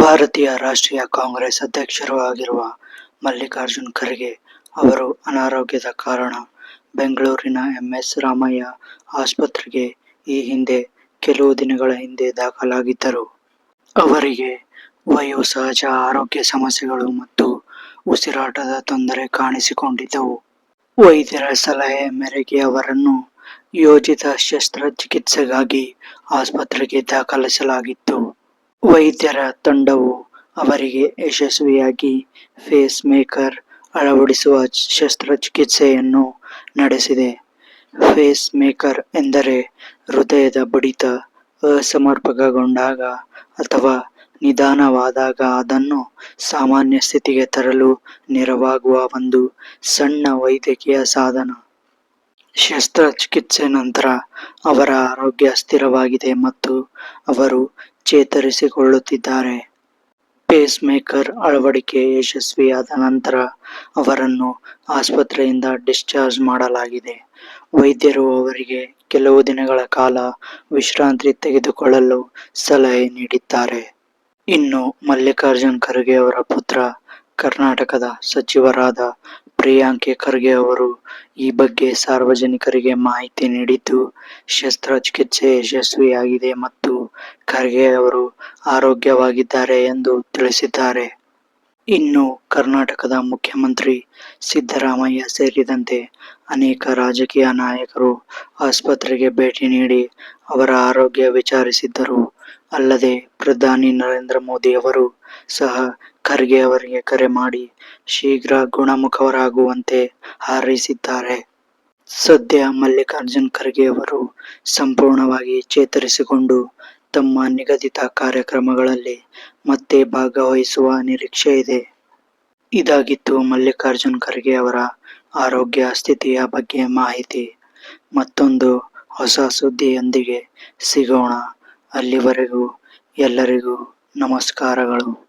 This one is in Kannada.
ಭಾರತೀಯ ರಾಷ್ಟ್ರೀಯ ಕಾಂಗ್ರೆಸ್ ಅಧ್ಯಕ್ಷರೂ ಆಗಿರುವ ಮಲ್ಲಿಕಾರ್ಜುನ್ ಖರ್ಗೆ ಅವರು ಅನಾರೋಗ್ಯದ ಕಾರಣ ಬೆಂಗಳೂರಿನ ಎಂಎಸ್ ರಾಮಯ್ಯ ಆಸ್ಪತ್ರೆಗೆ ಈ ಹಿಂದೆ ಕೆಲವು ದಿನಗಳ ಹಿಂದೆ ದಾಖಲಾಗಿದ್ದರು. ಅವರಿಗೆ ವಯೋಸಹಜ ಆರೋಗ್ಯ ಸಮಸ್ಯೆಗಳು ಮತ್ತು ಉಸಿರಾಟದ ತೊಂದರೆ ಕಾಣಿಸಿಕೊಂಡಿದ್ದವು. ವೈದ್ಯರ ಸಲಹೆ ಮೇರೆಗೆ ಅವರನ್ನು ಯೋಜಿತ ಶಸ್ತ್ರಚಿಕಿತ್ಸೆಗಾಗಿ ಆಸ್ಪತ್ರೆಗೆ ದಾಖಲಿಸಲಾಗಿತ್ತು. ವೈದ್ಯರ ತಂಡವು ಅವರಿಗೆ ಯಶಸ್ವಿಯಾಗಿ ಫೇಸ್ ಮೇಕರ್ ಅಳವಡಿಸುವ ಶಸ್ತ್ರಚಿಕಿತ್ಸೆಯನ್ನು ನಡೆಸಿದೆ. ಫೇಸ್ ಮೇಕರ್ ಎಂದರೆ ಹೃದಯದ ಬಡಿತ ಅಸಮರ್ಪಕಗೊಂಡಾಗ ಅಥವಾ ನಿಧಾನವಾದಾಗ ಅದನ್ನು ಸಾಮಾನ್ಯ ಸ್ಥಿತಿಗೆ ತರಲು ನೆರವಾಗುವ ಒಂದು ಸಣ್ಣ ವೈದ್ಯಕೀಯ ಸಾಧನ. ಶಸ್ತ್ರಚಿಕಿತ್ಸೆ ನಂತರ ಅವರ ಆರೋಗ್ಯ ಸ್ಥಿರವಾಗಿದೆ ಮತ್ತು ಅವರು ಚೇತರಿಸಿಕೊಳ್ಳುತ್ತಿದ್ದಾರೆ. ಪೇಸ್ ಮೇಕರ್ ಅಳವಡಿಕೆ ಯಶಸ್ವಿಯಾದ ನಂತರ ಅವರನ್ನು ಆಸ್ಪತ್ರೆಯಿಂದ ಡಿಸ್ಚಾರ್ಜ್ ಮಾಡಲಾಗಿದೆ. ವೈದ್ಯರು ಅವರಿಗೆ ಕೆಲವು ದಿನಗಳ ಕಾಲ ವಿಶ್ರಾಂತಿ ತೆಗೆದುಕೊಳ್ಳಲು ಸಲಹೆ ನೀಡಿದ್ದಾರೆ. ಇನ್ನು ಮಲ್ಲಿಕಾರ್ಜುನ್ ಖರ್ಗೆ ಅವರ ಪುತ್ರ, ಕರ್ನಾಟಕದ ಸಚಿವರಾದ ಪ್ರಿಯಾಂಕ್ ಖರ್ಗೆ ಅವರು ಈ ಬಗ್ಗೆ ಸಾರ್ವಜನಿಕರಿಗೆ ಮಾಹಿತಿ ನೀಡಿದ್ದು, ಶಸ್ತ್ರಚಿಕಿತ್ಸೆ ಯಶಸ್ವಿಯಾಗಿದೆ ಮತ್ತು ಖರ್ಗೆ ಅವರು ಆರೋಗ್ಯವಾಗಿದ್ದಾರೆ ಎಂದು ತಿಳಿಸಿದ್ದಾರೆ. ಇನ್ನು ಕರ್ನಾಟಕದ ಮುಖ್ಯಮಂತ್ರಿ ಸಿದ್ದರಾಮಯ್ಯ ಸೇರಿದಂತೆ ಅನೇಕ ರಾಜಕೀಯ ನಾಯಕರು ಆಸ್ಪತ್ರೆಗೆ ಭೇಟಿ ನೀಡಿ ಅವರ ಆರೋಗ್ಯ ವಿಚಾರಿಸಿದ್ದರು. ಅಲ್ಲದೆ ಪ್ರಧಾನಿ ನರೇಂದ್ರ ಮೋದಿ ಅವರು ಸಹ ಖರ್ಗೆ ಅವರಿಗೆ ಕರೆ ಮಾಡಿ ಶೀಘ್ರ ಗುಣಮುಖರಾಗುವಂತೆ ಹಾರೈಸಿದ್ದಾರೆ. ಸದ್ಯ ಮಲ್ಲಿಕಾರ್ಜುನ್ ಖರ್ಗೆ ಅವರು ಸಂಪೂರ್ಣವಾಗಿ ಚೇತರಿಸಿಕೊಂಡು ತಮ್ಮ ನಿಗದಿತ ಕಾರ್ಯಕ್ರಮಗಳಲ್ಲಿ ಮತ್ತೆ ಭಾಗವಹಿಸುವ ನಿರೀಕ್ಷೆ ಇದೆ. ಇದಾಗಿತ್ತು ಮಲ್ಲಿಕಾರ್ಜುನ್ ಖರ್ಗೆ ಅವರ ಆರೋಗ್ಯ ಸ್ಥಿತಿಯ ಬಗ್ಗೆ ಮಾಹಿತಿ. ಮತ್ತೊಂದು ಹೊಸ ಸುದ್ದಿಯೊಂದಿಗೆ ಸಿಗೋಣ. ಅಲ್ಲಿವರೆಗೂ ಎಲ್ಲರಿಗೂ ನಮಸ್ಕಾರಗಳು.